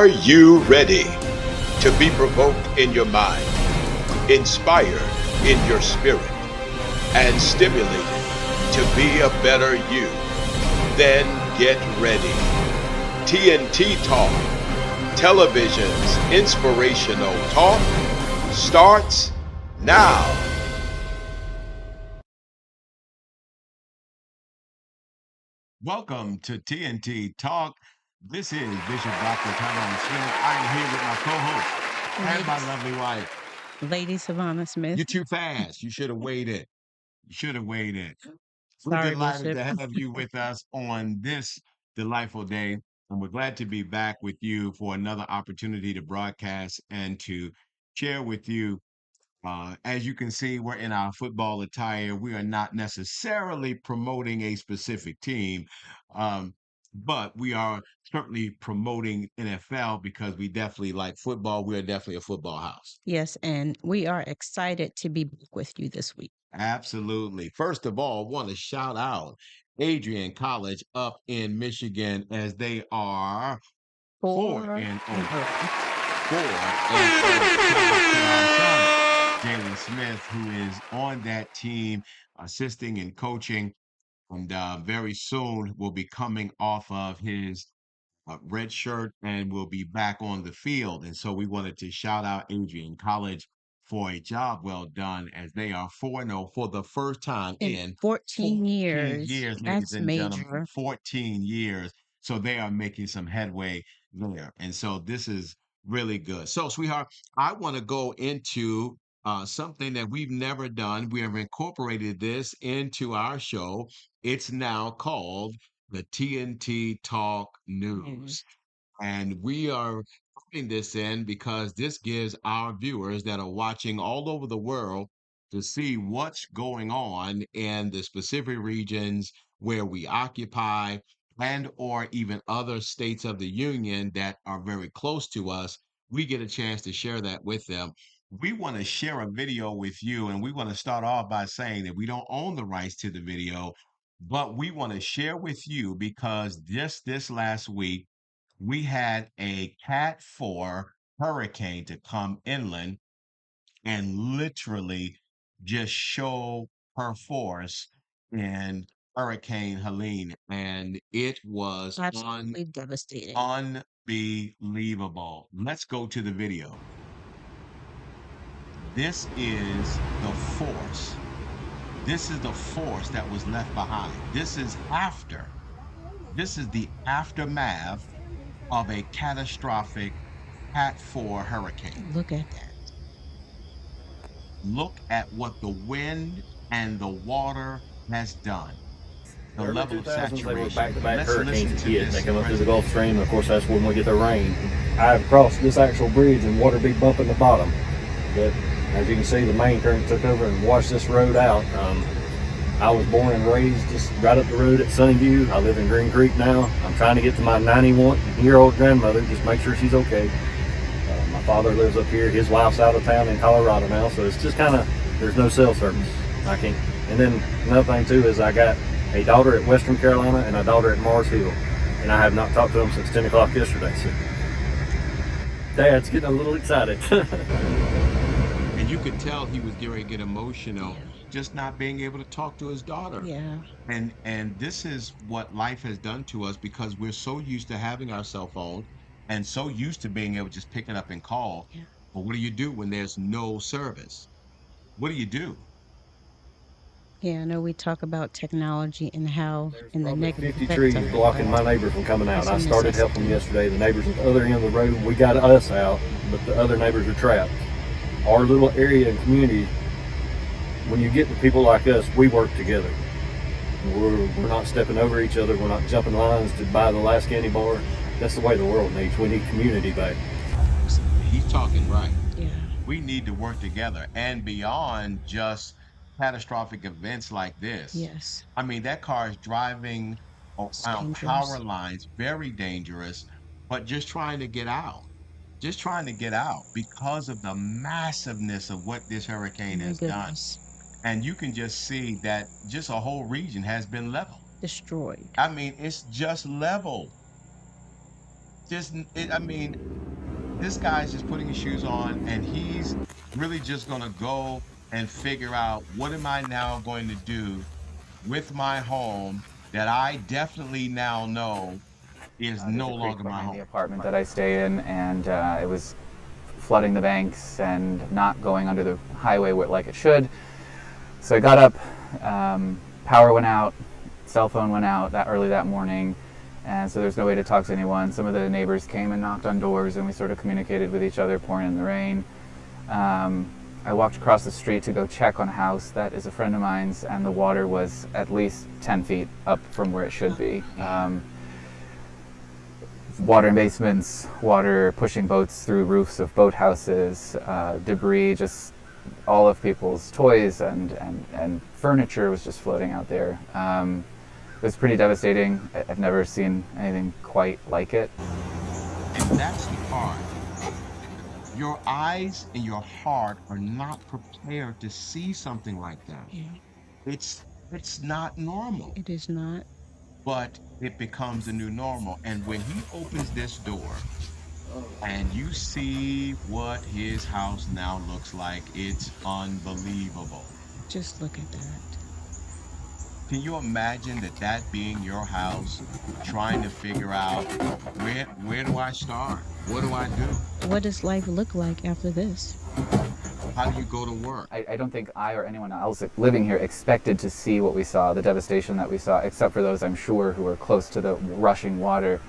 Are you ready to be provoked in your mind, inspired in your spirit, and stimulated to be a better you? Then get ready. TnT Talk, television's inspirational talk, starts now. Welcome to TnT Talk. This is Bishop Dr. Tyrone Smith. I am here with my co-host and my lovely wife. Lady Savannah Smith. You're too fast. You should have waited. You should have waited. We're Sorry, delighted Bishop. to have you with us on this delightful day. And we're glad to be back with you for another opportunity to broadcast and to share with you. As you can see, we're in our football attire. We are not necessarily promoting a specific team, um, but we are certainly promoting NFL because we definitely like football. We are definitely a football house. Yes, and we are excited to be back with you this week. Absolutely. First of all, want to shout out Adrian College up in Michigan as they are 4 and 0. 4 and 0. Shout out to our son, Jalen Smith, who is on that team, assisting and coaching, and very soon will be coming off of his red shirt and will be back on the field. And so we wanted to shout out Adrian College for a job well done as they are 4-0 for the first time in 14 years. ladies That's and gentlemen, major. 14 years. So they are making some headway there. And so this is really good. So, sweetheart, I want to go into something that we've never done. We have incorporated this into our show. It's now called the TnT Talk News. And we are putting this in because this gives our viewers that are watching all over the world to see what's going on in the specific regions where we occupy and or even other states of the union that are very close to us. We get a chance to share that with them. We want to share a video with you, and we want to start off by saying that we don't own the rights to the video, but we want to share with you because just this last week we had a Cat 4 hurricane to come inland and literally just show her force in Hurricane Helene. And it was Absolutely devastating. unbelievable. Let's go to the video. This is the force. This is the force that was left behind. This is the aftermath of a catastrophic Cat 4 hurricane. Look at that. Look at what the wind and the water has done. The Early level of 2000s, they were saturation. back-to-back Let's hurricanes listen that to hit. this. They come up through the Gulf Stream, and of course that's when we get the rain. I've crossed this actual bridge and water be bumping the bottom. But as you can see, the main current took over and washed this road out. I was born and raised just right up the road at Sunnyview. I live in Green Creek now. I'm trying to get to my 91-year-old grandmother, just make sure she's okay. My father lives up here. His wife's out of town in Colorado now, so it's just kind of, there's no cell service. I can't. And then another thing too is I got a daughter at Western Carolina and a daughter at Mars Hill, and I have not talked to them since 10 o'clock yesterday. So Dad's getting a little excited. And you could tell he was getting ready to get emotional, just not being able to talk to his daughter. Yeah. And this is what life has done to us because we're so used to having our cell phone and so used to being able to just pick it up and call. Yeah. But what do you do when there's no service? What do you do? Yeah, I know we talk about technology and how There's and the probably negative 50 effects trees of it, blocking my but neighbor from coming out. it's I a started helping them necessity. yesterday. The neighbors at the other end of the road, we got us out, but the other neighbors are trapped. Our little area and community, when you get to people like us, we work together. We're not stepping over each other. We're not jumping lines to buy the last candy bar. That's the way the world needs. We need community back. He's talking right. Yeah. We need to work together and beyond just catastrophic events like this. Yes. I mean, that car is driving It's around power dangerous. lines, very dangerous, but just trying to get out. Just trying to get out because of the massiveness of what this hurricane My has done. goodness. And you can just see that just a whole region has been leveled. Destroyed. I mean, it's just leveled. I mean, this guy's just putting his shoes on and he's really just going to go and figure out what am I now going to do with my home that I definitely now know is There's no a creek longer my behind home. the apartment that I stay in, and it was flooding the banks and not going under the highway like it should. So I got up, power went out, cell phone went out that early that morning, and so there's no way to talk to anyone. Some of the neighbors came and knocked on doors, and we sort of communicated with each other, pouring in the rain. I walked across the street to go check on a house that is a friend of mine's, and the water was at least 10 feet up from where it should be. Water in basements, water pushing boats through roofs of boathouses, debris, just all of people's toys and furniture was just floating out there. It was pretty devastating. I've never seen anything quite like it. And that's the part. Your eyes and your heart are not prepared to see something like that. Yeah, It's not normal, it is not. but it becomes the new normal. And when he opens this door and you see what his house now looks like, it's unbelievable. Just look at that. Can you imagine that being your house, trying to figure out where do I start? What do I do? What does life look like after this? How do you go to work? I don't think I or anyone else living here expected to see what we saw, the devastation that we saw, except for those I'm sure who were close to the rushing water.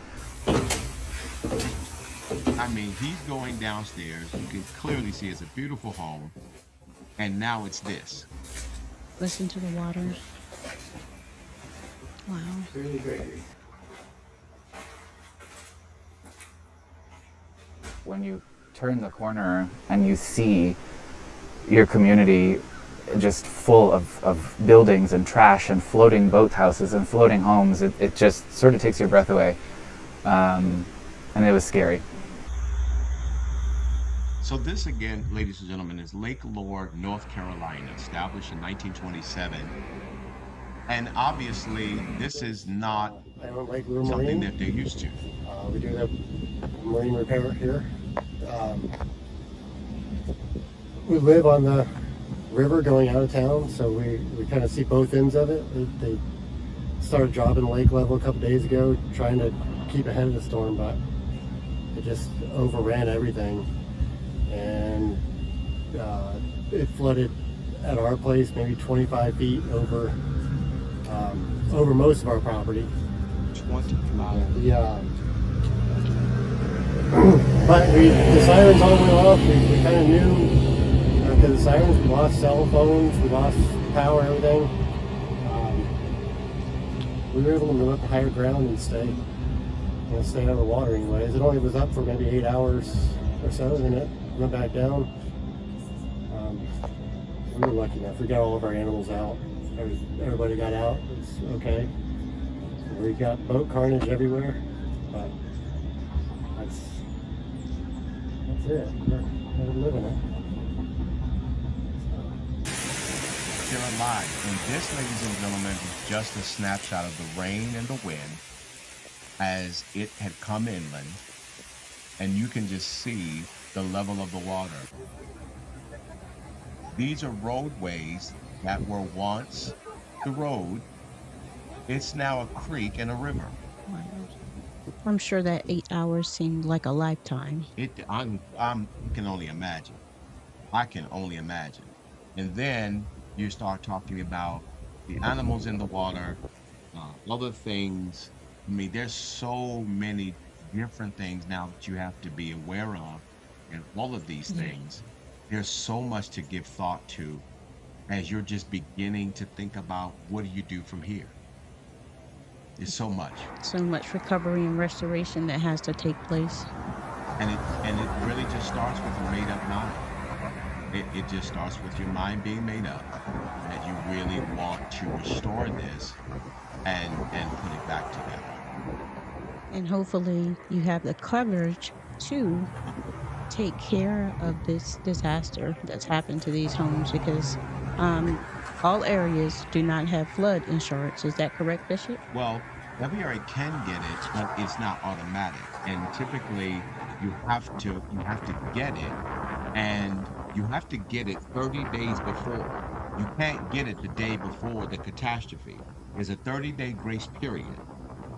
I mean, he's going downstairs. You can clearly see it's a beautiful home. And now it's this. Listen to the water. Wow. When you turn the corner and you see your community just full of buildings and trash and floating boathouses and floating homes, it just sort of takes your breath away. And it was scary. So this again, ladies and gentlemen, is Lake Lord, North Carolina, established in 1927. And obviously, this is not Lake something Marine. that they're used to. We do have marine repair here. We live on the river going out of town, so we kind of see both ends of it. They started dropping lake level a couple days ago, trying to keep ahead of the storm, but it just overran everything. And it flooded at our place maybe 25 feet over most of our property. 25. Yeah. But the sirens all went off. We kind of knew because the sirens, we lost cell phones, we lost power, everything. We were able to move up to higher ground and stay out of the water anyways. It only was up for maybe 8 hours or so, then it went back down. We were lucky enough. We got all of our animals out. Everybody got out. It was okay. We got boat carnage everywhere, but that's it. We're living it. They're alive. And this, ladies and gentlemen, is just a snapshot of the rain and the wind as it had come inland. And you can just see the level of the water. These are roadways that were once the road. It's now a creek and a river. Wow. I'm sure that 8 hours seemed like a lifetime. You can only imagine. I can only imagine. And then you start talking about the animals in the water, other things. I mean, there's so many different things now that you have to be aware of, and all of these things. There's so much to give thought to as you're just beginning to think about what do you do from here. There's so much. So much recovery and restoration that has to take place. And it really just starts with a made up mind. It just starts with your mind being made up that you really want to restore this and put it back together. And hopefully you have the courage to take care of this disaster that's happened to these homes, because all areas do not have flood insurance. Is that correct, Bishop? Well, every area can get it, but it's not automatic. And typically you have to get it, and you have to get it 30 days before. You can't get it the day before the catastrophe. There's a 30-day grace period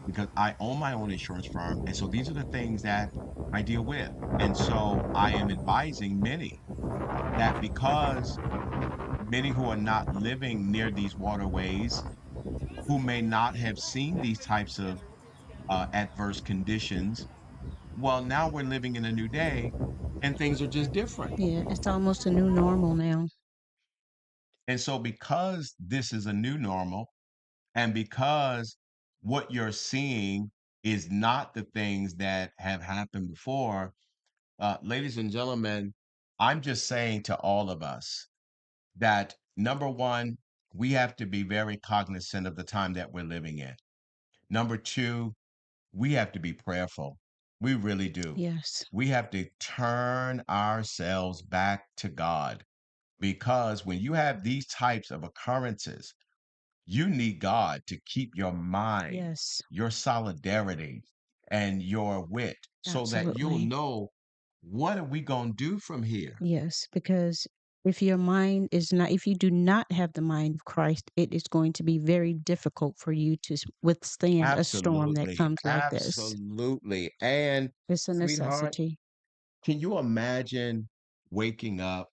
because I own my own insurance firm. And so these are the things that I deal with. And so I am advising many that because many who are not living near these waterways, who may not have seen these types of adverse conditions, well, now we're living in a new day and things are just different. Yeah, it's almost a new normal now. And so, because this is a new normal, and because what you're seeing is not the things that have happened before, ladies and gentlemen, I'm just saying to all of us that number one, we have to be very cognizant of the time that we're living in. Number two, we have to be prayerful. We really do. Yes, We have to turn ourselves back to God because when you have these types of occurrences, you need God to keep your mind, yes, your solidarity, and your wit so that you'll absolutely. know what are we going to do from here? Yes, because if your mind is not, if you do not have the mind of Christ, it is going to be very difficult for you to withstand a storm that Absolutely. comes like this. Absolutely. And, It's a sweetheart, necessity. can you imagine waking up?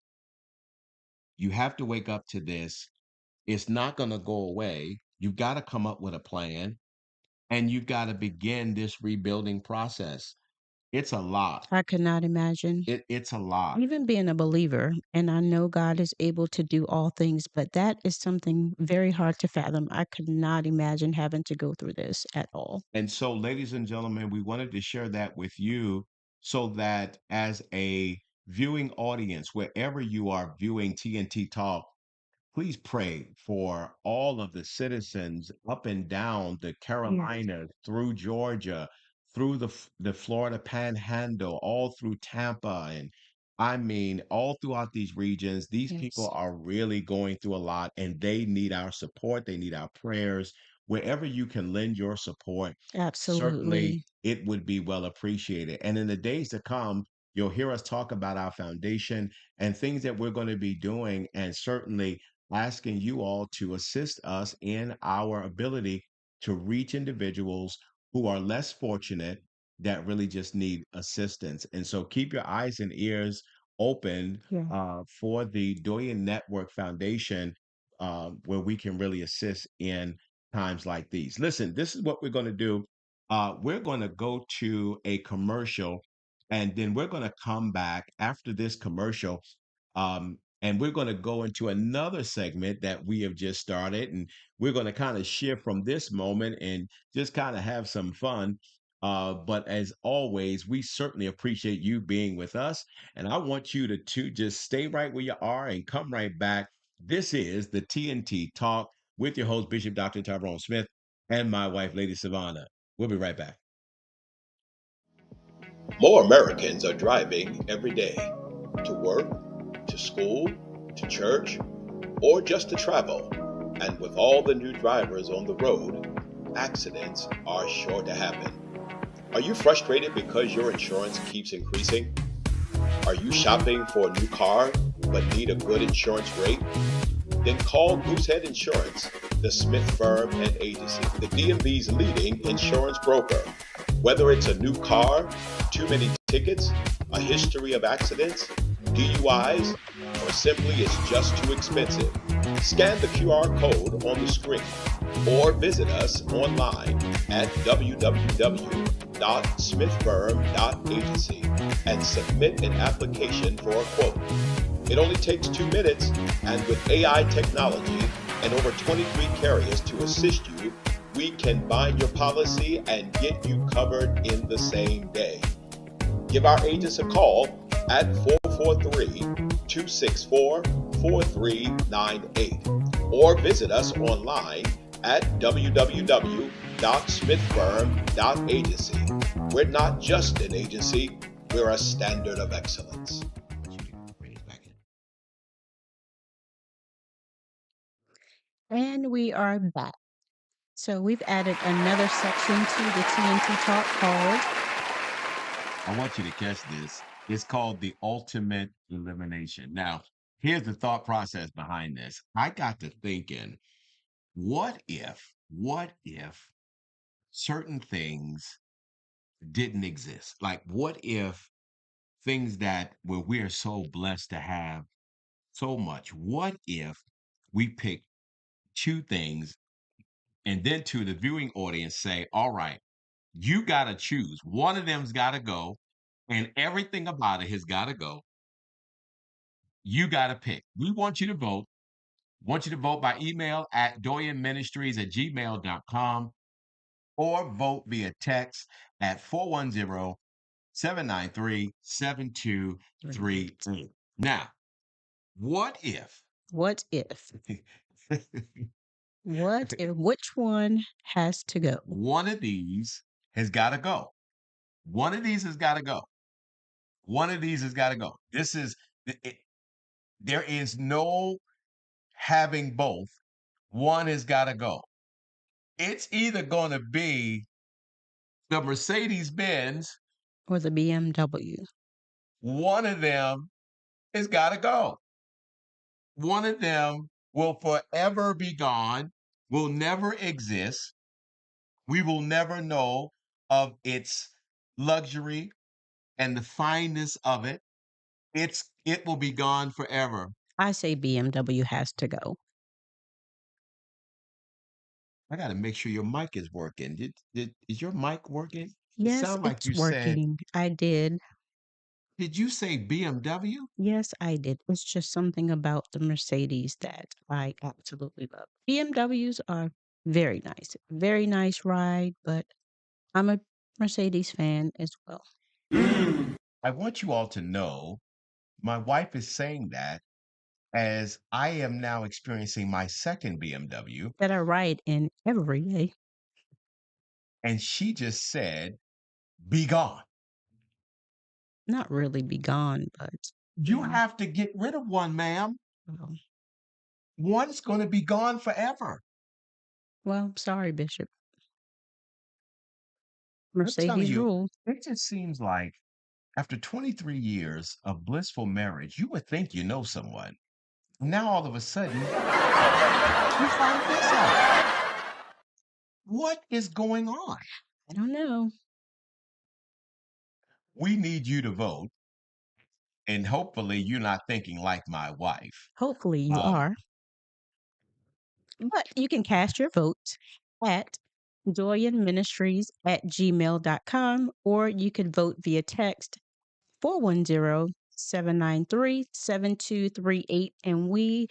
You have to wake up to this. It's not going to go away. You've got to come up with a plan and you've got to begin this rebuilding process. It's a lot. I could not imagine It's a lot. even being a believer, and I know God is able to do all things, but that is something very hard to fathom. I could not imagine having to go through this at all. And so, ladies and gentlemen, we wanted to share that with you so that as a viewing audience, wherever you are viewing TNT Talk, please pray for all of the citizens up and down the Yes, Carolinas, through Georgia, through the Florida Panhandle, all through Tampa, and I mean, all throughout these regions. These people yes, are really going through a lot, and they need our support. They need our prayers. Wherever you can lend your support, certainly absolutely. it would be well appreciated. And in the days to come, you'll hear us talk about our foundation and things that we're going to be doing, and certainly asking you all to assist us in our ability to reach individuals who are less fortunate that really just need assistance. And so keep your eyes and ears open Yeah. for the Doyen Network Foundation, where we can really assist in times like these. Listen, this is what we're going to do. We're going to go to a commercial, and then we're going to come back after this commercial. And we're going to go into another segment that we have just started. And we're going to kind of shift from this moment and just kind of have some fun. But as always, we certainly appreciate you being with us. And I want you to just stay right where you are and come right back. This is the TNT Talk with your host, Bishop Dr. Tyrone Smith, and my wife, Lady Savannah. We'll be right back. More Americans are driving every day to work, to school, to church, or just to travel. And with all the new drivers on the road, accidents are sure to happen. Are you frustrated because your insurance keeps increasing? Are you shopping for a new car but need a good insurance rate? Then call Goosehead Insurance, the Smith Firm and Agency, the DMV's leading insurance broker. Whether it's a new car, too many tickets, a history of accidents, DUIs, or simply it's just too expensive, scan the QR code on the screen or visit us online at www.smithfirm.agency and submit an application for a quote. It only takes 2 minutes, and with AI technology and over 23 carriers to assist you, we can bind your policy and get you covered in the same day. Give our agents a call at 443-264-4398 or visit us online at www.smithfirm.agency. We're not just an agency, we're a standard of excellence. And we are back. So we've added another section to the TnT Talk called I want you to catch this. It's called the ultimate elimination. Now, here's the thought process behind this. I got to thinking, what if certain things didn't exist? Like, what if things that where we are so blessed to have so much, what if we pick two things and then to the viewing audience say, all right, you got to choose. One of them's got to go, and everything about it has got to go. You got to pick. We want you to vote. Want you to vote by email at doyenministries@gmail.com or vote via text at 410-793-7238. Now, what if What If? What if? Which one has to go? one of these has got to go? One of these has got to go. One of these has got to go. This is, there is no having both. One has got to go. It's either going to be the Mercedes Benz, Or the BMW? one of them has got to go. One of them will forever be gone, will never exist. We will never know of its luxury and the fineness of it. It will be gone forever. I say BMW has to go. I got to make sure your mic is working. Is your mic working? It Yes, sounds like it's you said, working. I did. did you say BMW? Yes, I did. It's just something about the Mercedes that I absolutely love. BMWs are very nice ride, but I'm a Mercedes fan as well. I want you all to know my wife is saying that as I am now experiencing my second BMW, That I ride in every day. and she just said, be gone. Not really be gone, but You yeah. have to get rid of one, ma'am. Well, One's going to be gone forever. sorry, Bishop. I'm telling Mercedes you, rule. it just seems like after 23 years of blissful marriage, you would think you know someone. Now all of a sudden, you find this out. What is going on? I don't know. We need you to vote. And hopefully you're not thinking like my wife. Hopefully you Um, are. But you can cast your votes at doyenministries@gmail.com, or you could vote via text 410-793-7238. And we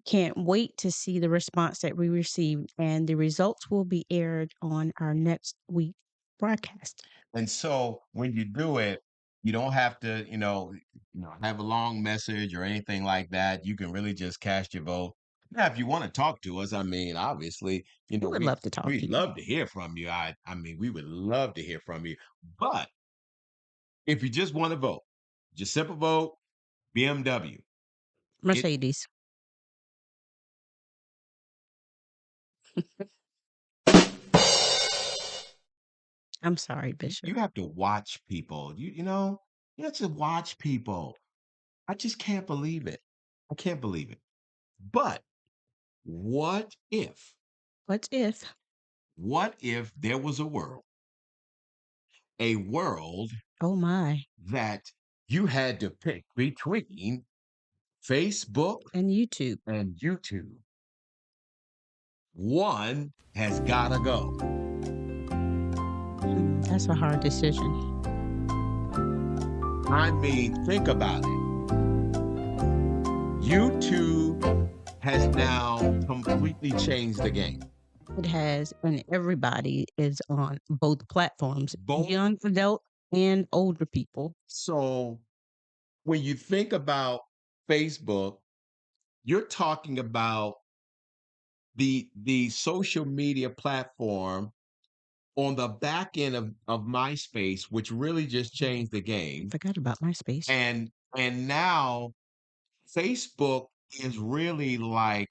can't wait to see the response that we received. And the results will be aired on our next week broadcast. And so when you do it, you don't have to, have a long message or anything like that. You can really just cast your vote. Now, if you want to talk to us, I mean, obviously, We would love to talk we'd to you. love to hear from you. I mean, we would love to hear from you. But if you just want to vote, just simple vote, BMW. Mercedes. I'm sorry, Bishop. You have to watch people. You have to watch people. I just can't believe it. I can't believe it. But what if? What if? What if there was a world Oh my. that you had to pick between Facebook And YouTube. and YouTube? One has got to go. That's a hard decision. I mean, think about it. YouTube has now completely changed the game. It has, and everybody is on both platforms, Both. young adult and older people. So when you think about Facebook, you're talking about the social media platform on the back end of MySpace, which really just changed the game. Forgot about MySpace. And now Facebook is really like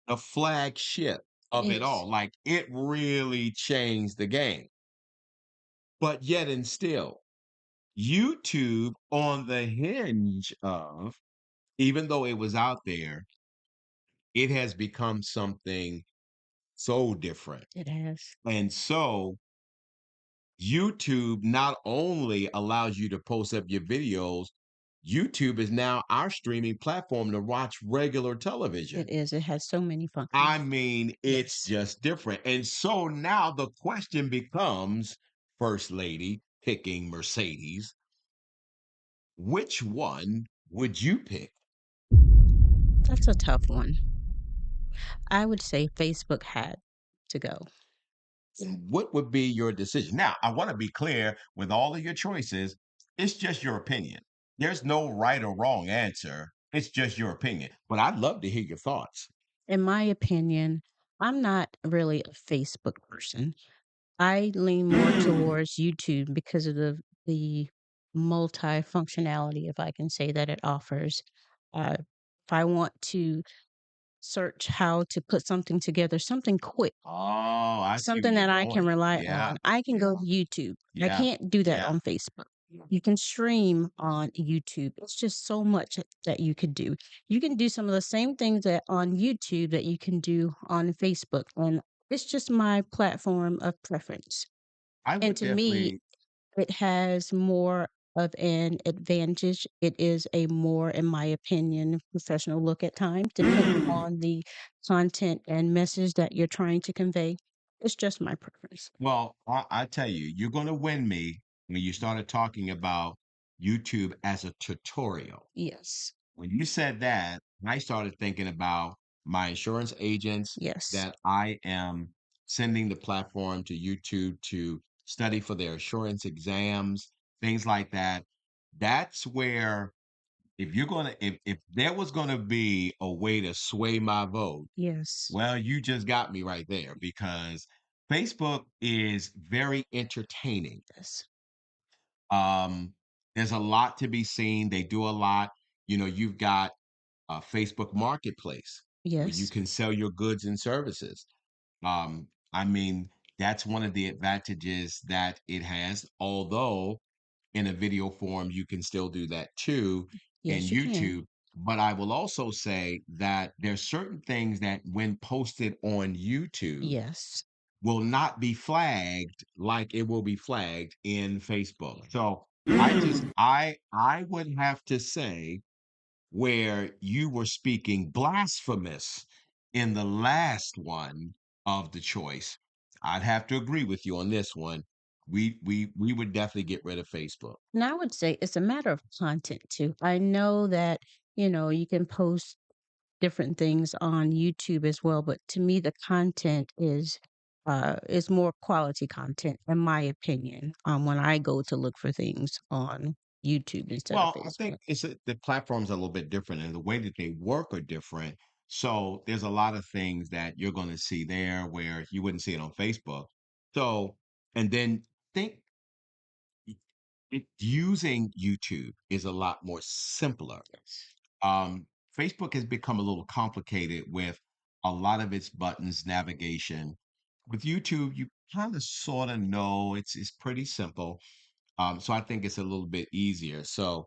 a flagship of it Yes, all. Like it really changed the game. But yet and still, YouTube on the hinge of, even though it was out there, it has become something so different. it has. And so YouTube not only allows you to post up your videos, YouTube is now our streaming platform to watch regular television. It is. It has so many I functions. mean, it's Yes. just different. And so now the question becomes, First Lady picking Mercedes, which one would you pick? That's a tough one. I would say Facebook had to go. And what would be your decision? Now, I want to be clear with all of your choices, it's just your opinion. There's no right or wrong answer. It's just your opinion. But I'd love to hear your thoughts. In my opinion, I'm not really a Facebook person. I lean more towards YouTube because of the multifunctionality, if I can say that it offers. If I want to search how to put something together, something quick, Oh, I see where something you're that I can going. rely Yeah, on, I can go to YouTube. I yeah, can't do that yeah. on Facebook. You can stream on YouTube. It's just so much that you could do. You can do some of the same things that on YouTube that you can do on Facebook. And it's just my platform of preference. I And would to me, definitely. it has more of an advantage. It is a more, in my opinion, professional look at times, depending on the content and message that you're trying to convey. It's just my preference. Well, I tell you, you're going to win me when you started talking about YouTube as a tutorial. Yes. When you said that, I started thinking about my insurance agents Yes. that I am sending the platform to YouTube to study for their insurance exams, things like that. That's where, if you're going to, if there was going to be a way to sway my vote, Yes. well, you just got me right there because Facebook is very entertaining. Yes. Um, there's a lot to be seen. They do a lot. You've got a Facebook Marketplace where you Yes. can sell your goods and services. I mean, that's one of the advantages that it has. Although in a video form, you can still do that too in Yes, you can. YouTube. But I will also say that there's certain things that when posted on YouTube Yes. will not be flagged like it will be flagged in Facebook. So I would have to say where you were speaking blasphemous in the last one of the choice, I'd have to agree with you on this one. We would definitely get rid of Facebook. And I would say it's a matter of content too. I know that, you can post different things on YouTube as well, but to me the content is more quality content in my opinion. When I go to look for things on YouTube instead of Well, I think Facebook. the platforms are a little bit different and the way that they work are different. So there's a lot of things that you're going to see there where you wouldn't see it on Facebook. So, and then think using YouTube is a lot more simpler. Yes. Facebook has become a little complicated with a lot of its buttons, navigation. With YouTube, you kind of sort of know it's pretty simple. So I think it's a little bit easier. So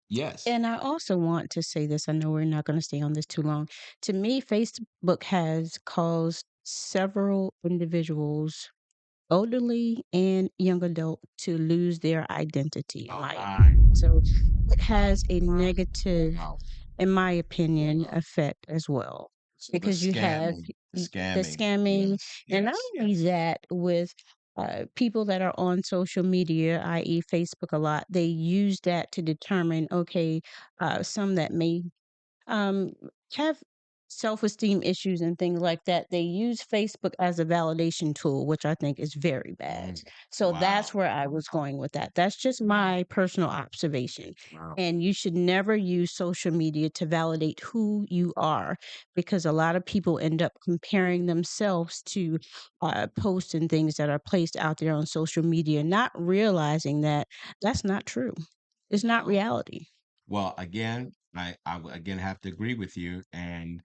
yes. And I also want to say this. I know we're not going to stay on this too long. To me, Facebook has caused several individuals, elderly and young adult, to lose their identity, in Oh my my. opinion. So it has a negative, Wow. in my opinion, effect as well. So Because you have the the scamming. scamming, Yes, and not yes. only that, with people that are on social media, i.e., Facebook a lot, they use that to determine, okay, some that may um, have self-esteem issues and things like that, they use Facebook as a validation tool, which I think is very bad. Mm, So that's wow. where I was going with that. That's just my personal observation. Wow. And you should never use social media to validate who you are, because a lot of people end up comparing themselves to posts and things that are placed out there on social media, not realizing that that's not true. It's not Wow. reality. Well, again, I would again have to agree with you. And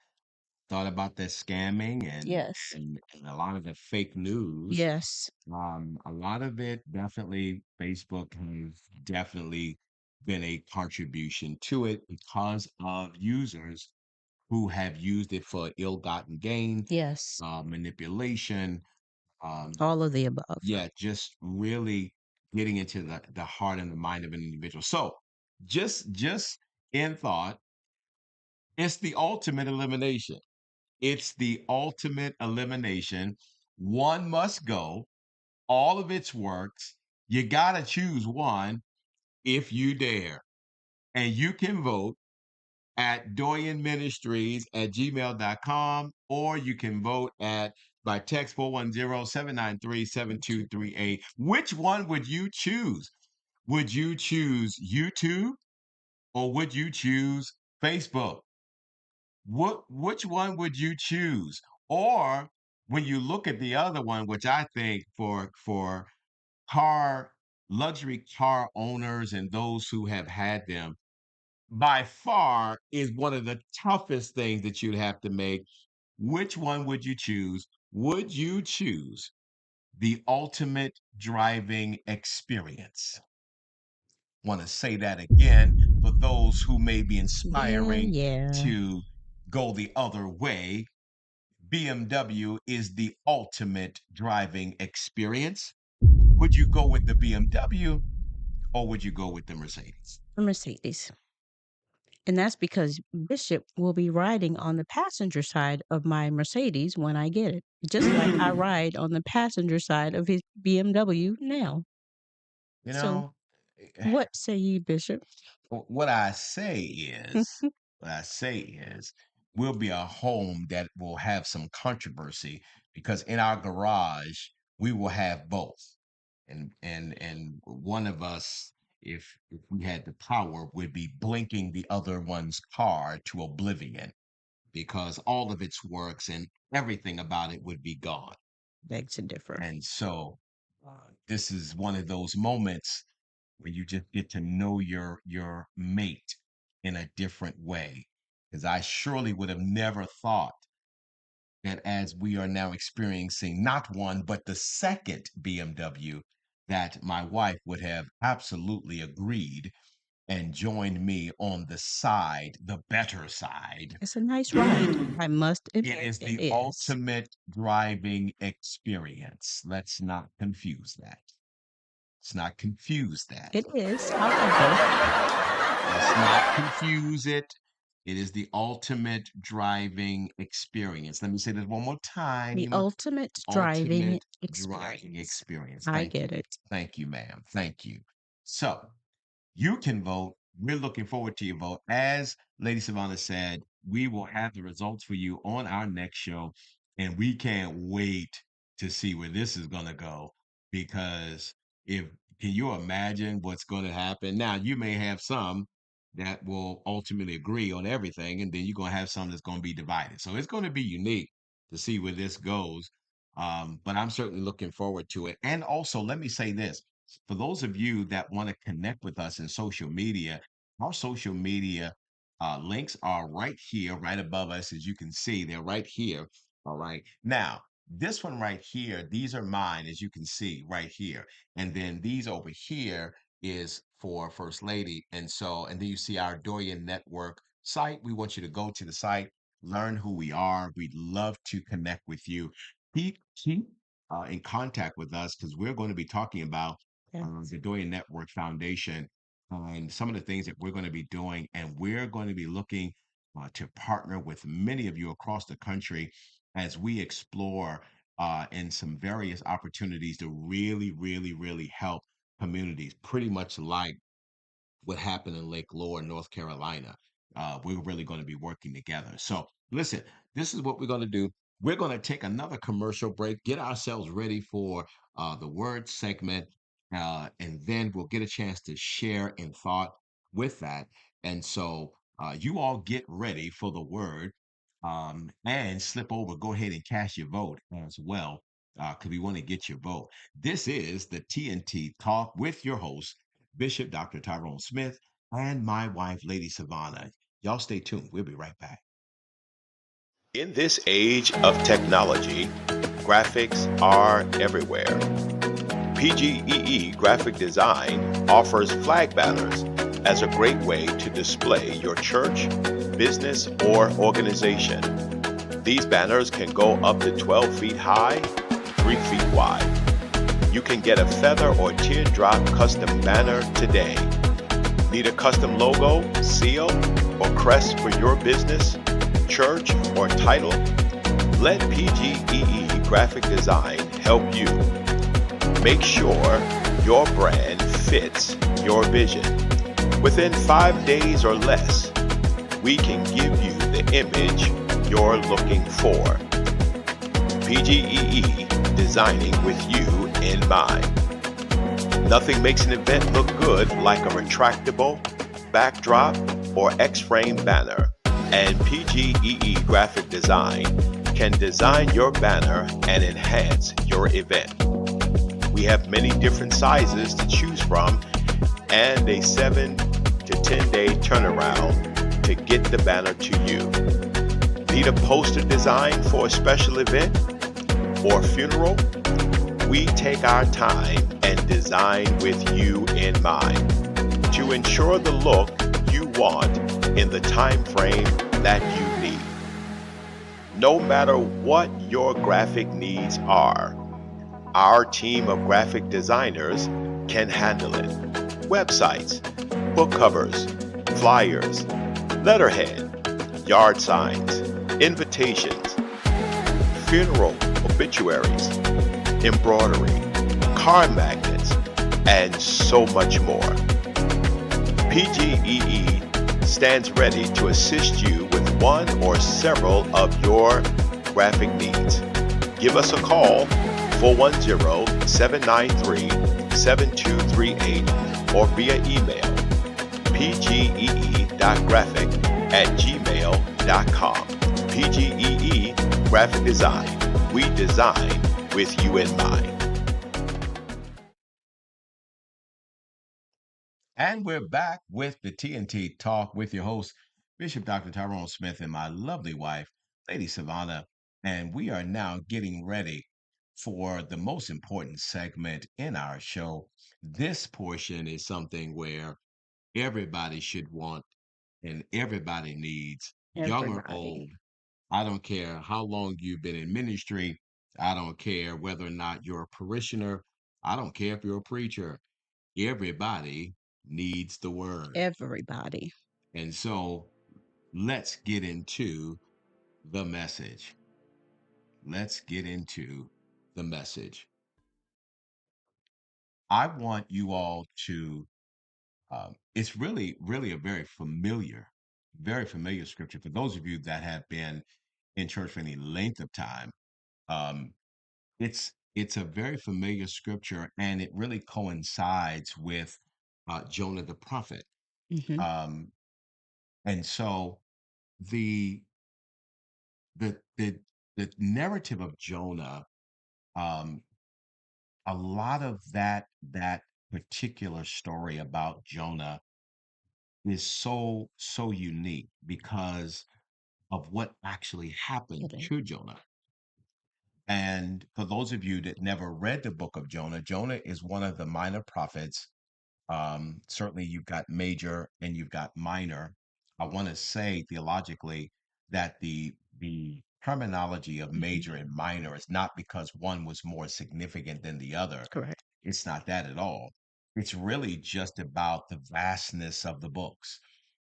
thought about that scamming Yes. and a lot of the fake news. Yes. A lot of it definitely Facebook has definitely been a contribution to it because of users who have used it for ill-gotten gain, Yes. manipulation, All of the above. yeah, just really getting into the heart and the mind of an individual. So just in thought, it's the ultimate elimination. It's the ultimate elimination. One must go, all of its works. You gotta choose one if you dare. And you can vote at doyenministries@gmail.com, or you can vote at by text 410-793-7238. Which one would you choose? Would you choose YouTube or would you choose Facebook? Which one would you choose? Or when you look at the other one, which I think for car luxury car owners and those who have had them, by far is one of the toughest things that you'd have to make. Which one would you choose? Would you choose the ultimate driving experience? Want to say that again for those who may be Yeah, inspiring yeah. to go the other way. BMW is the ultimate driving experience. Would you go with the BMW or would you go with the Mercedes? A Mercedes. And that's because Bishop will be riding on the passenger side of my Mercedes when I get it, just like I ride on the passenger side of his BMW now. You So, know, what say ye, Bishop? what I say is, what I say is, we'll be a home that will have some controversy because in our garage we will have both, and one of us, if we had the power, would be blinking the other one's car to oblivion because all of its works and everything about it would be gone. Beg to differ. And so, this is one of those moments where you just get to know your mate in a different way. Because I surely would have never thought that as we are now experiencing not one but the second BMW, that my wife would have absolutely agreed and joined me on the side, the better side. It's a nice ride. I must It admit is it the is. ultimate driving experience. Let's not confuse that. Let's not confuse that. It is. However, Let's not confuse it. It is the ultimate driving experience. Let me say this one more the time. ultimate driving Ultimate driving experience. experience. I Thank get you. it. Thank you, ma'am. Thank you. So, you can vote. We're looking forward to your vote. As Lady Savannah said, we will have the results for you on our next show. And we can't wait to see where this is going to go. Because if can you imagine what's going to happen? Now, you may have some that will ultimately agree on everything, and then you're going to have some that's going to be divided. So it's going to be unique to see where this goes. But I'm certainly looking forward to it. And also, let me say this for those of you that want to connect with us in social media, our social media links are right here, right above us. As you can see, they're right here. All right. Now, this one right here, these are mine, as you can see right here. And then these over here is for First Lady. And so, and then you see our Dorian Network site. We want you to go to the site, learn who we are. We'd love to connect with you. Keep in contact with us because we're going to be talking about Yes. the Dorian Network Foundation and some of the things that we're going to be doing. And we're going to be looking to partner with many of you across the country as we explore in some various opportunities to really, really, really help communities, pretty much like what happened in Lake Lore, North Carolina. We're really going to be working together. So, listen, this is what we're going to do. We're going to take another commercial break, get ourselves ready for the word segment, and then we'll get a chance to share in thought with that. And so, you all get ready for the word and slip over, go ahead and cast your vote as well, because we want to get your vote. This is the TnT Talk with your host, Bishop Dr. Tyrone Smith, and my wife, Lady Savannah. Y'all stay tuned. We'll be right back. In this age of technology, graphics are everywhere. PGEE Graphic Design offers flag banners as a great way to display your church, business, or organization. These banners can go up to 12 feet high, 3 feet wide. You can get a feather or teardrop custom banner today. Need a custom logo, seal, or crest for your business, church, or title? Let PGEE Graphic Design help you. Make sure your brand fits your vision. Within 5 days or less, we can give you the image you're looking for. PGEE, designing with you in mind. Nothing makes an event look good like a retractable, backdrop, or X-frame banner, and PGEE Graphic Design can design your banner and enhance your event. We have many different sizes to choose from and a 7 to 10 day turnaround to get the banner to you. Need a poster design for a special event or funeral? We take our time and design with you in mind to ensure the look you want in the time frame that you need. No matter what your graphic needs are, our team of graphic designers can handle it. Websites, book covers, flyers, letterhead, yard signs, invitations, funeral obituaries, embroidery, car magnets, and so much more. PGEE stands ready to assist you with one or several of your graphic needs. Give us a call 410-793-7238 or via email pgee.graphic@gmail.com. PGEE Graphic Design. We design with you in mind. And we're back with the TnT Talk with your host, Bishop Dr. Tyrone Smith, and my lovely wife, Lady Savannah. And we are now getting ready for the most important segment in our show. This portion is something where everybody should want and everybody needs, young or Everybody. old. I don't care how long you've been in ministry. I don't care whether or not you're a parishioner. I don't care if you're a preacher. Everybody needs the word. Everybody. And so let's get into the message. Let's get into the message. I want you all to, it's really a very familiar scripture. For those of you that have been in church for any length of time, um, it's a very familiar scripture, and it really coincides with Jonah the prophet. Hmm. Um, and so the the the the narrative of Jonah, um, a lot of that particular story about Jonah is so unique because of what actually happened It is. to Jonah. And for those of you that never read the book of Jonah, Jonah is one of the minor prophets. Certainly, you've got major and you've got minor. I want to say theologically that the terminology of Hmm. major and minor is not because one was more significant than the other. Correct. It's not that at all. It's really just about the vastness of the books.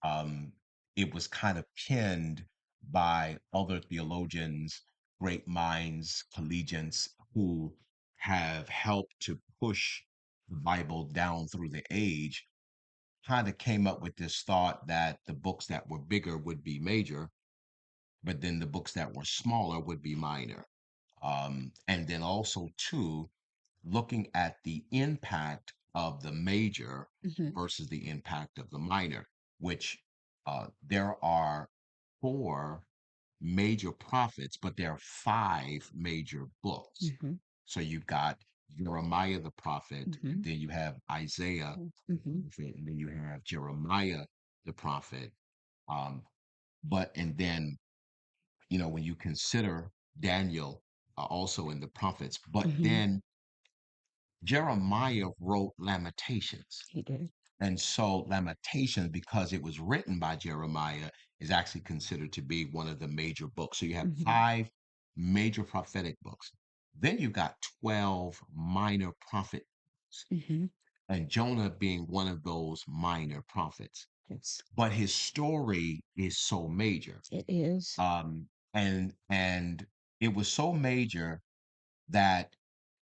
Um, it was kind of penned by other theologians, great minds, collegians who have helped to push the Bible down through the age, kind of came up with this thought that the books that were bigger would be major, but then the books that were smaller would be minor. And then also, too, looking at the impact of the major Hmm. versus the impact of the minor, which there are four major prophets, but there are five major books. Hmm. So you've got Jeremiah the prophet, Hmm. and then you have Isaiah the Hmm. prophet, and then you have Jeremiah the prophet. Um, but and then when you consider Daniel also in the prophets, but Hmm. then Jeremiah wrote Lamentations. He did. And so Lamentations, because it was written by Jeremiah, is actually considered to be one of the major books. So you have Hmm. 5 major prophetic books. Then you've got 12 minor prophet books, Hmm. and Jonah being one of those minor prophets. Yes, But his story is so major. it is. And it was so major that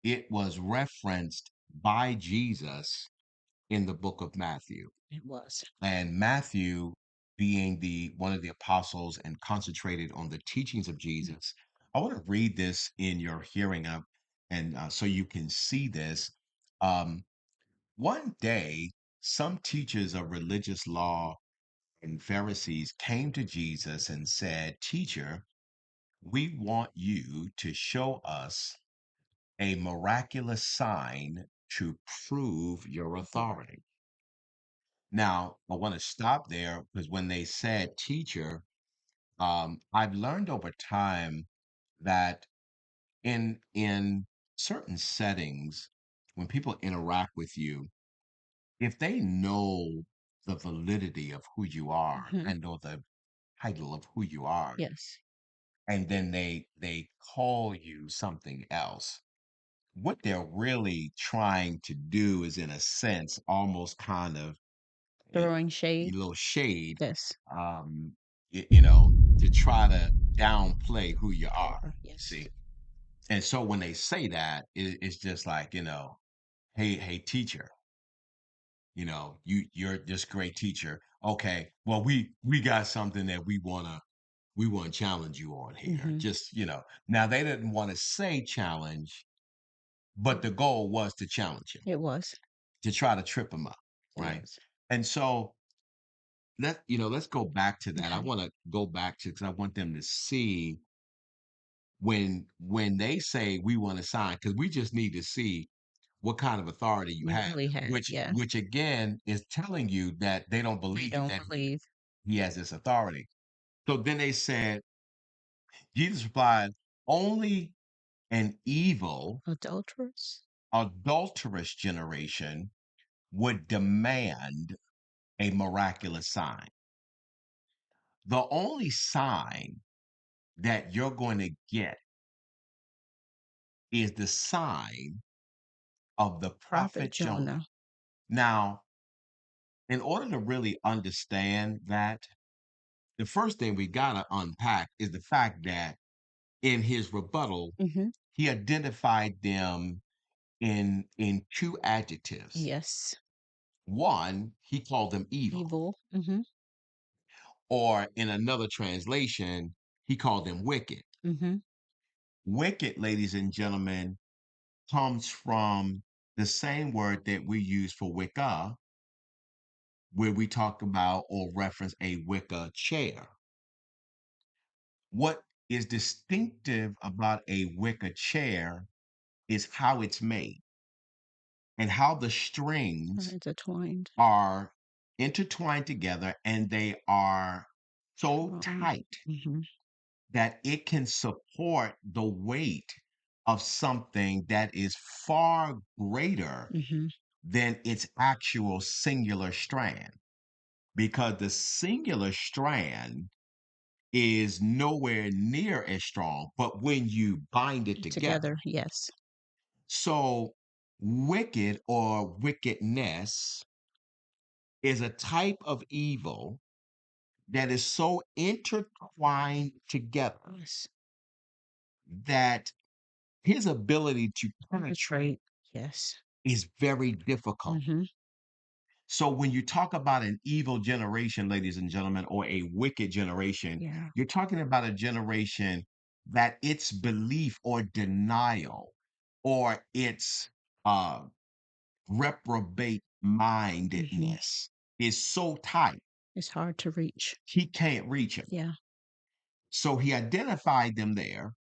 it was referenced by Jesus in the book of Matthew. It was. And Matthew, being the one of the apostles and concentrated on the teachings of Jesus, I want to read this in your hearing of, and so you can see this. Um, One day, some teachers of religious law and Pharisees came to Jesus and said, "Teacher, we want you to show us a miraculous sign to prove your authority." Now, I want to stop there because when they said teacher, I've learned over time that in certain settings, when people interact with you, if they know the validity of who you are Hmm. and know the title of who you are, Yes. and then they call you something else, what they're really trying to do is, in a sense, almost kind of a, Throwing a shade. little shade, Yes. um, you know, to try to downplay who you are. Yes. See, and so when they say that, it's just like, hey, teacher, you're this great teacher. Okay, well, we got something that we want to challenge you on here. Hmm. Just, now they didn't want to say challenge, but the goal was to challenge him, It was. to try to trip him up, It right? was. And so let's go back to that. I Okay. want to go back to, because I want them to see when they say we want to sign, because we just need to see what kind of authority you You have, really had. which Yeah. which again is telling you that they don't They believe don't that believe. he has this authority. So then they said, Jesus replied, only an evil, Adulterous. adulterous generation would demand a miraculous sign. The only sign that you're going to get is the sign of the Prophet prophet Jonah. Jonah. Now, in order to really understand that, the first thing we got to unpack is the fact that in his rebuttal, Hmm. he identified them in 2 adjectives. Yes. One, he called them evil, Evil. Hmm. or in another translation, he called them wicked. Hmm. Wicked, ladies and gentlemen, comes from the same word that we use for Wicca, where we talk about or reference a Wicca chair. What is distinctive about a Wicca chair is how it's made and how the Are strings intertwined. are intertwined together, and they are so Strong. tight Hmm. that it can support the weight of something that is far greater Hmm. than its actual singular strand, because the singular strand is nowhere near as strong, but when you bind it Together. together. Yes. So, wicked or wickedness is a type of evil that is so intertwined together Yes. that his ability to penetrate Yes. is very difficult. Hmm. So when you talk about an evil generation, ladies and gentlemen, or a wicked generation, Yeah. you're talking about a generation that its belief or denial or its uh, reprobate Hmm. mindedness is so tight, It's hard to reach. he can't reach him. Yeah. So he identified them there.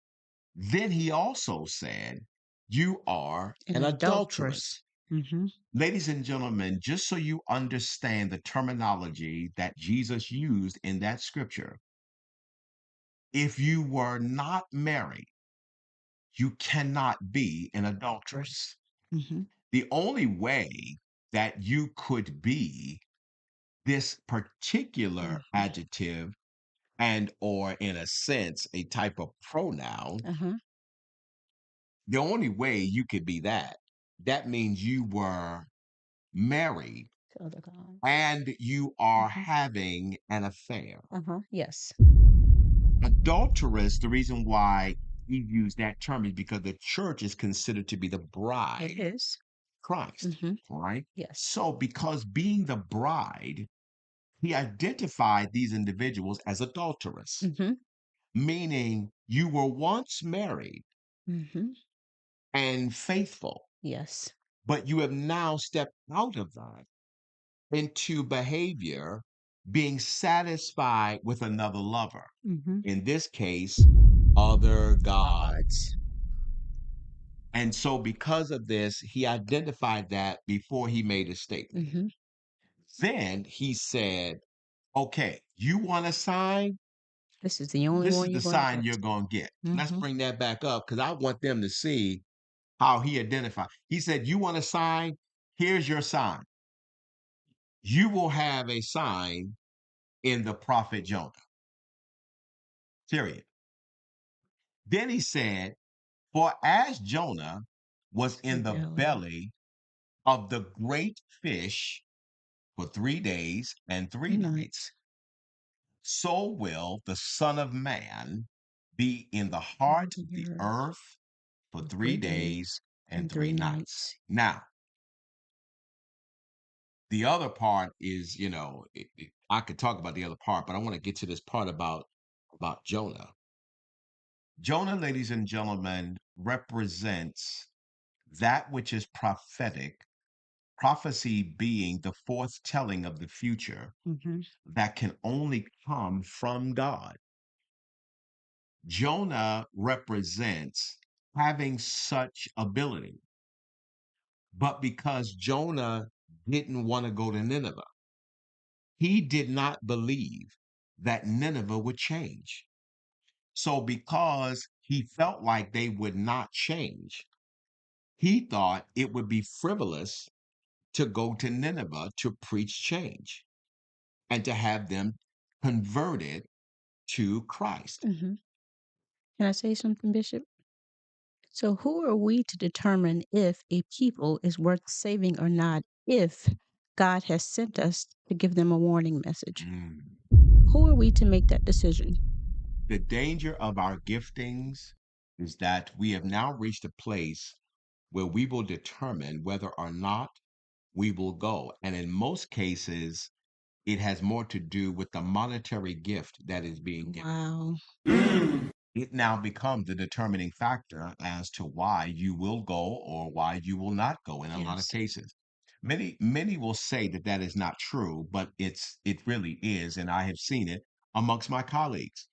Then he also said, "You are An an adulteress. adulteress." Hmm. Ladies and gentlemen, just so you understand the terminology that Jesus used in that scripture, if you were not married, you cannot be an adulteress. Mhm. The only way that you could be this particular Mhm. adjective and or in a sense a type of pronoun, Uh-huh. the only way you could be that means you were married To other gods. and you are Mhm. having an affair. Uh-huh. Yes. Adulteress, the reason why he used that term is because the church is considered to be the It bride, is. Christ, Mhm. right? Yes. So, because being the bride, he identified these individuals as adulterous, Mhm. meaning you were once married Mhm. and faithful, Yes. but you have now stepped out of that into behavior being satisfied with another lover. Mhm. In this case, other God. Gods. And so, because of this, he identified that before he made a statement. Mhm. Then he said, okay, you want a sign? This is the only This one is you're the going to sign get. you're going to get. Let's Mhm. bring that back up because I want them to see how he identified. He said, you want a sign? Here's your sign. You will have a sign in the prophet Jonah. Period. Then he said, for as Jonah was The in the belly. belly of the great fish for 3 days and 3 nights, Nights. so will the Son of Man be in the Over heart of the the earth earth for for 3 3 days days and and 3 3 nights. nights. Now, the other part is, I could talk about the other part, but I want to get to this part about Jonah. Jonah, ladies and gentlemen, represents that which is prophetic, prophecy being the foretelling of the future Mhm. that can only come from God. Jonah represents having such ability, but because Jonah didn't want to go to Nineveh, he did not believe that Nineveh would change. So, because he felt like they would not change, he thought it would be frivolous to go to Nineveh to preach change and to have them converted to Christ. Mhm. Can I say something, Bishop? So, who are we to determine if a people is worth saving or not if God has sent us to give them a warning message? Mm. Who are we to make that decision? The danger of our giftings is that we have now reached a place where we will determine whether or not we will go. And in most cases, it has more to do with the monetary gift that is being given. Wow. It now becomes the determining factor as to why you will go or why you will not go in a lot of Yes. cases. Many will say that that is not true, but it really is, and I have seen it amongst my colleagues,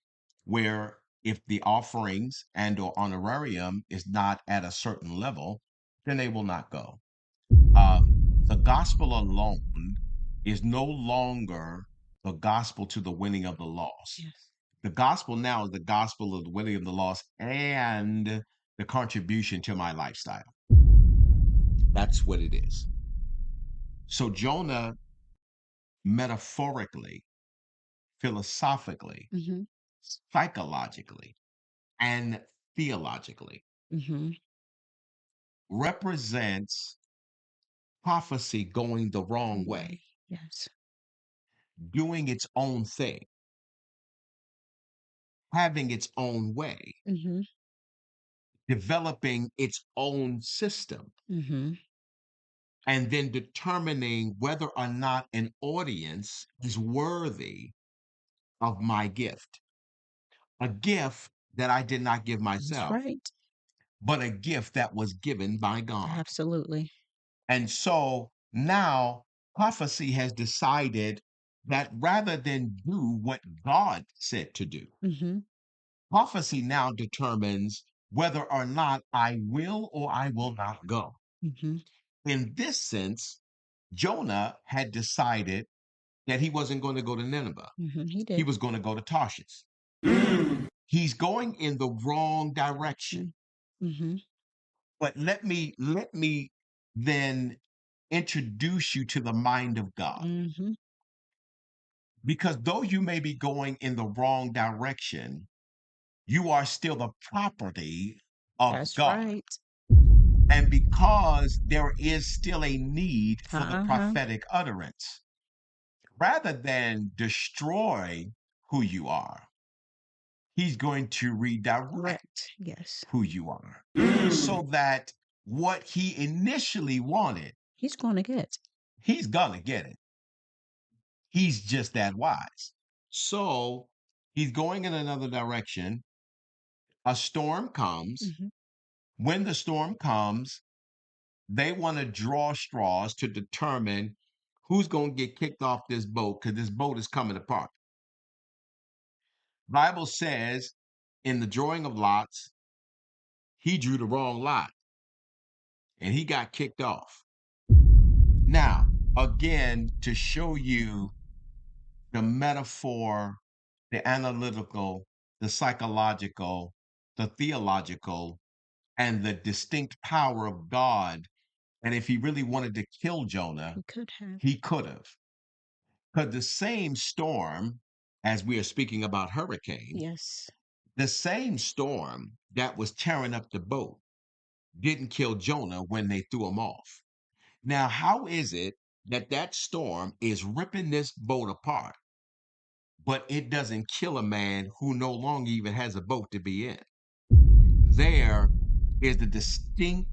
where if the offerings and or honorarium is not at a certain level, then they will not go. The gospel alone is no longer the gospel to the winning of the lost. Yes. The gospel now is the gospel of the winning of the lost and the contribution to my lifestyle. That's what it is. So Jonah, metaphorically, philosophically, Mhm. psychologically, and theologically, Mhm. represents prophecy going the wrong Wrong way, way. Yes. doing its own thing, having its own way, Mhm. developing its own system, Mhm. and then determining whether or not an audience is worthy of my gift. A gift that I did not give That's myself, right. but a gift that was given by God. Absolutely. And so now prophecy has decided that rather than do what God said to do, Mhm. prophecy now determines whether or not I will or I will not go. Mhm. In this sense, Jonah had decided that he wasn't going to go to Nineveh. Mhm. He He did. was going to go to Tarshish. He's going in the wrong direction. Mm-hmm. But let me then introduce you to the mind of God. Mm-hmm. Because though you may be going in the wrong direction, you are still the property of That's God. right. And because there is still a need for the Uh-huh. prophetic utterance, rather than destroy who you are, he's going to redirect Correct. Yes. who you are so that what he initially wanted, He's going to get. he's going to get it. He's just that wise. So he's going in another direction. A storm comes. Mm-hmm. When the storm comes, they want to draw straws to determine who's going to get kicked off this boat because this boat is coming apart. Bible says in the drawing of lots, he drew the wrong lot and he got kicked off. Now, again, to show you the metaphor, the analytical, the psychological, the theological, and the distinct power of God. And if he really wanted to kill Jonah, He could have. he could have. Because the same storm, as we are speaking about hurricane, Yes. the same storm that was tearing up the boat didn't kill Jonah when they threw him off. Now, how is it that that storm is ripping this boat apart, but it doesn't kill a man who no longer even has a boat to be in? There is the distinct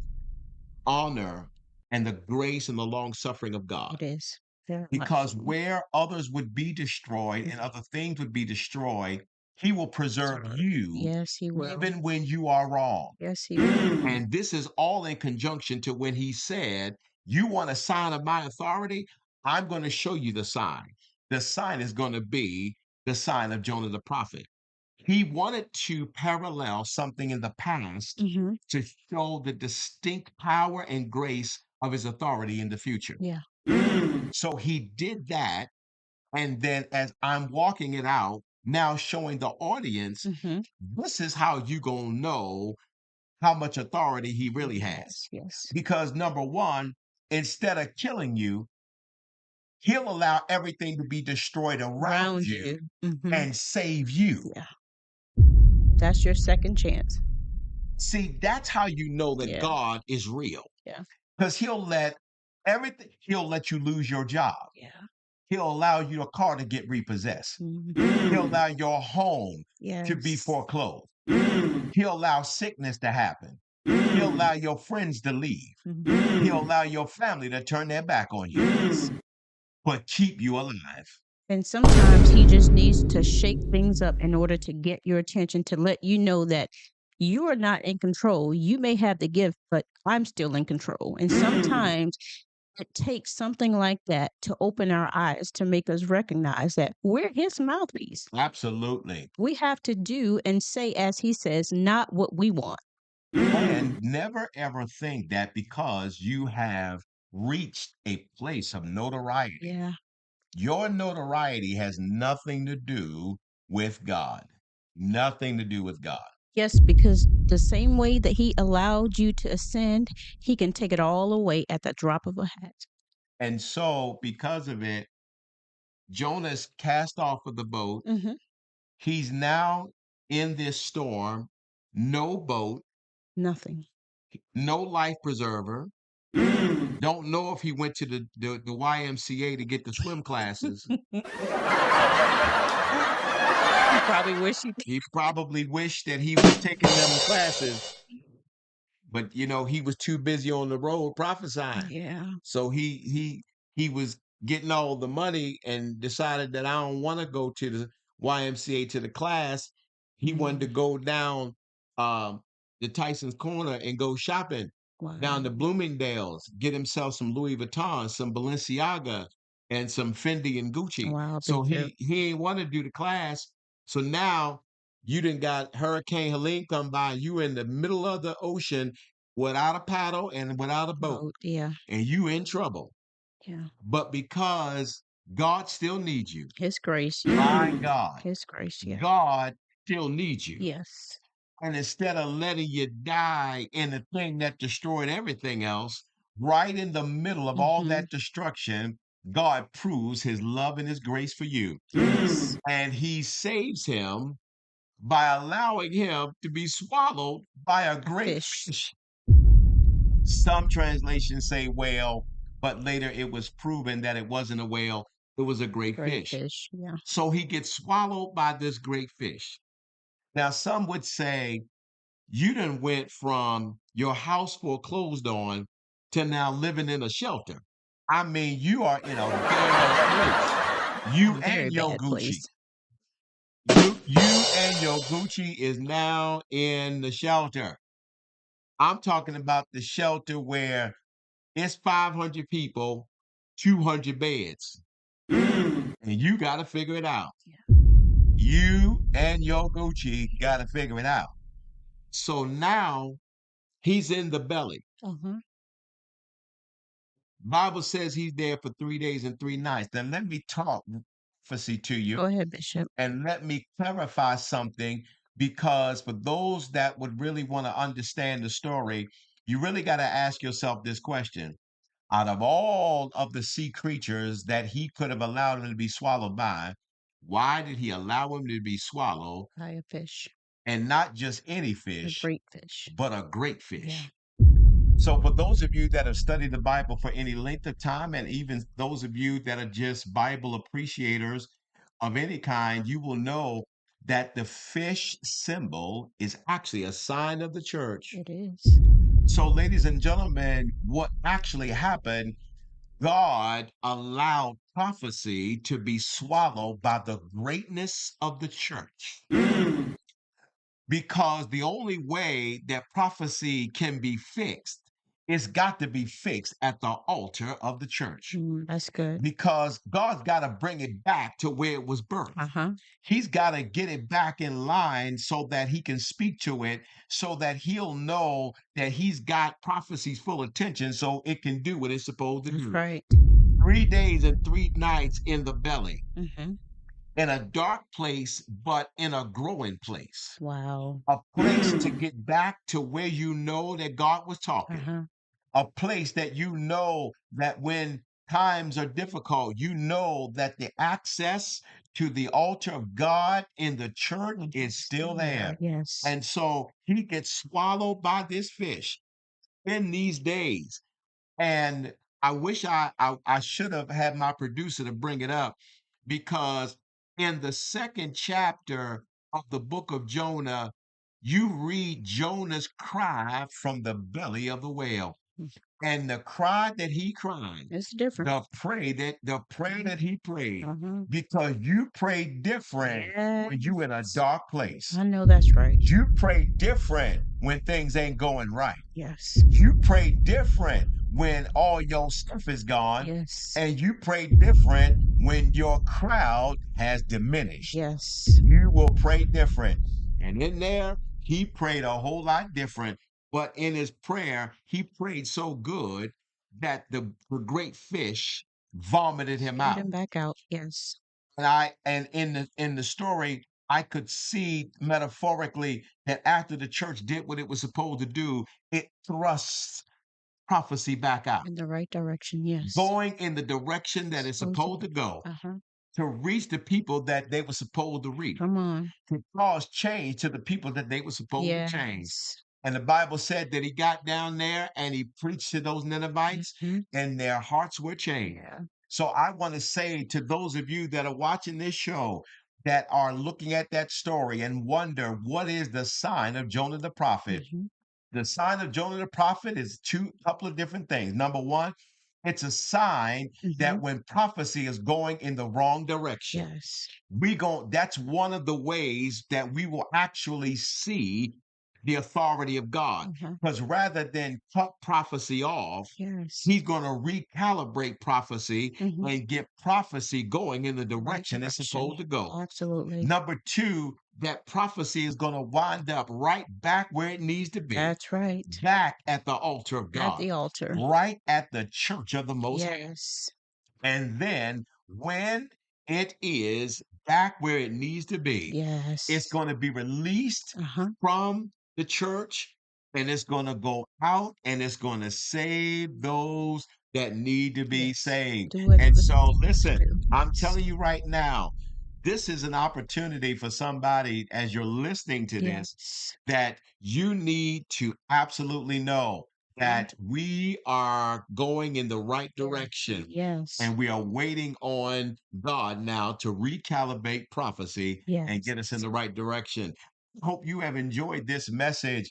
honor and the grace and the long suffering of God. It is. Very much Because so. where others would be destroyed and other things would be destroyed, he will preserve you Yes, he will. even when you are wrong. Yes, he will. And this is all in conjunction to when he said, you want a sign of my authority? I'm going to show you the sign. The sign is going to be the sign of Jonah the prophet. He wanted to parallel something in the past Mm-hmm. to show the distinct power and grace of his authority in the future. Yeah. So he did that. And then as I'm walking it out, now showing the audience, Mm-hmm. this is how you going to know how much authority he really has. Yes. Because number one, instead of killing you, he'll allow everything to be destroyed around you Mm-hmm. and save you. Yeah. That's your second chance. See, that's how you know that Yeah. God is real. Yeah. Because he'll let you lose your job. Yeah. He'll allow your car to get repossessed. Mm-hmm. He'll allow your home to be Yes. foreclosed. He'll allow sickness to happen. He'll allow your friends to leave. Mm-hmm. He'll allow your family to turn their back on you, but keep you alive. And sometimes he just needs to shake things up in order to get your attention, to let you know that you are not in control. You may have the gift, but I'm still in control. And sometimes it takes something like that to open our eyes, to make us recognize that we're his mouthpiece. Absolutely. We have to do and say, as he says, not what we want. And never ever think that because you have reached a place of notoriety, Yeah. your notoriety has nothing to do with God. Nothing to do with God. Yes, because the same way that he allowed you to ascend, he can take it all away at the drop of a hat. And so, because of it, Jonah's cast off of the boat. Mm-hmm. He's now in this storm, no boat, Nothing. no life preserver. Don't know if he went to the YMCA to get the swim classes. Probably wish he did. He probably wished that he was taking them classes, but he was too busy on the road prophesying. Yeah. So he was getting all the money and decided that I don't want to go to the YMCA to the class. He wanted to go down the Tyson's Corner and go shopping down to Wow. Bloomingdale's, get himself some Louis Vuitton, some Balenciaga, and some Fendi and Gucci. Wow. So Big trip. he ain't want to do the class. So now you done got Hurricane Helene come by. You in the middle of the ocean without a paddle and without a boat, Yeah. and you in trouble. Yeah. But because God still needs you, His grace. my God, His grace. Yeah. God still needs you. Yes. And instead of letting you die in the thing that destroyed everything else, right in the middle of all Mm-hmm. that destruction, God proves his love and his grace for you. Yes. And he saves him by allowing him to be swallowed by a great Fish. fish. Some translations say whale, but later it was proven that it wasn't a whale, it was a great Great fish. fish. Yeah. So he gets swallowed by this great fish. Now, some would say, you done went from your house foreclosed on to now living in a shelter. I mean, you are in a bad place. You A very and your bad Gucci. place. You and your Gucci is now in the shelter. I'm talking about the shelter where it's 500 people, 200 beds, and you got to figure it out. Yeah. You and your Gucci got to figure it out. So now he's in the belly. Uh-huh. Bible says he's there for 3 days and 3 nights. Then let me talk prophecy to you Go ahead, Bishop. and let me clarify something, because for those that would really want to understand the story, you really got to ask yourself this question. Out of all of the sea creatures that he could have allowed him to be swallowed by, why did he allow him to be swallowed, By a fish. and not just any A fish, great fish. but a great Yeah. fish? So, for those of you that have studied the Bible for any length of time, and even those of you that are just Bible appreciators of any kind, you will know that the fish symbol is actually a sign of the church. It is. So, ladies and gentlemen, what actually happened, God allowed prophecy to be swallowed by the greatness of the church. Because the only way that prophecy can be fixed, it's got to be fixed at the altar of the church. That's good. Because God's got to bring it back to where it was birthed. Uh-huh. He's got to get it back in line so that he can speak to it, so that he'll know that he's got prophecy's full attention so it can do what it's supposed to That's do. right. 3 days and 3 nights in the belly, Mm-hmm. in a dark place, but in a growing place. Wow. A place to get back to where you know that God was talking. Uh-huh. A place that you know that when times are difficult, you know that the access to the altar of God in the church is still there. Yes. And so he gets swallowed by this fish in these days. And I wish I should have had my producer to bring it up, because in the second chapter of the book of Jonah, you read Jonah's cry from the belly of the whale. And the cry that he cried, It's different. the prayer that he prayed, Uh-huh. because you pray different when you in a Yes. dark place. I know that's right. You pray different when things ain't going right. Yes. You pray different when all your stuff is gone, Yes. and you pray different when your crowd has diminished. Yes. You will pray different. And in there, he prayed a whole lot different. But in his prayer, he prayed so good that the great fish vomited him Spit out. him back out. Yes. And in the story, I could see metaphorically that after the church did what it was supposed to do, it thrusts prophecy back out, In the right direction. Yes. going in the direction that it's supposed to go, Uh-huh. to reach the people that they were supposed to reach, Come on. to cause change to the people that they were supposed to change. Yes. And the Bible said that he got down there and he preached to those Ninevites, Mhm. and their hearts were changed. Yeah. So I want to say to those of you that are watching this show, that are looking at that story and wonder, what is the sign of Jonah the prophet? Mhm. The sign of Jonah the prophet is couple of different things. Number one, it's a sign that Mhm. when prophecy is going in the wrong direction, Yes. that's one of the ways that we will actually see the authority of God. Uh-huh. Because rather than cut prophecy off, Yes. he's going to recalibrate prophecy Mhm. and get prophecy going in the Right direction it's supposed to go. Absolutely. Number two, that prophecy is going to wind up right back where it needs to be, That's right. back at the altar of At God, the altar. right at the church of the Most High. Yes. And then when it is back where it needs to be. It's Yes. going to be released Uh-huh. from the church, and it's going to go out and it's going to save those that need to be Yes. saved. Do what it And was so, made to listen, do. I'm Yes. telling you right now, this is an opportunity for somebody as you're listening to this Yes. that you need to absolutely know that we are going in the right direction Yes. and we are waiting on God now to recalibrate prophecy and Yes. get us in the right direction. Hope you have enjoyed this message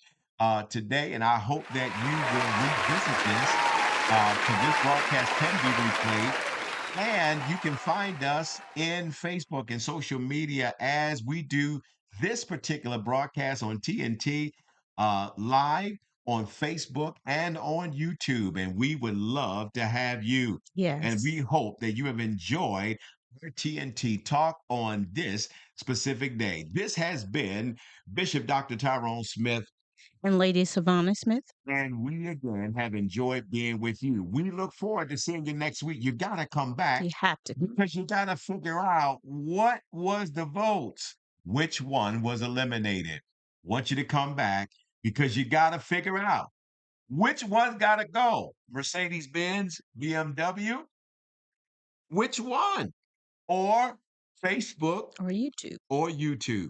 today, and I hope that you will revisit this because this broadcast can be replayed. And you can find us in Facebook and social media as we do this particular broadcast on TNT live on Facebook and on YouTube. And we would love to have you. And we Yes. hope that you have enjoyed our TNT talk on this specific day. This has been Bishop Dr. Tyrone Smith, And Lady Savannah Smith, and we again have enjoyed being with you. We look forward to seeing you next week. You got to come back you have to. because you got to figure out what was the votes, which one was eliminated. Want you to come back because you got to figure out which one's got to go. Mercedes Benz, BMW, which one? Or Facebook Or YouTube. or YouTube.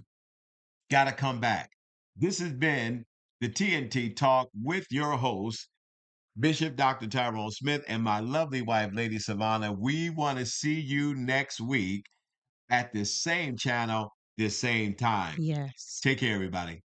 Got to come back. This has been the TNT Talk with your host, Bishop Dr. Tyrone Smith, and my lovely wife, Lady Savannah. We want to see you next week at this same channel, this same time. Yes. Take care, everybody.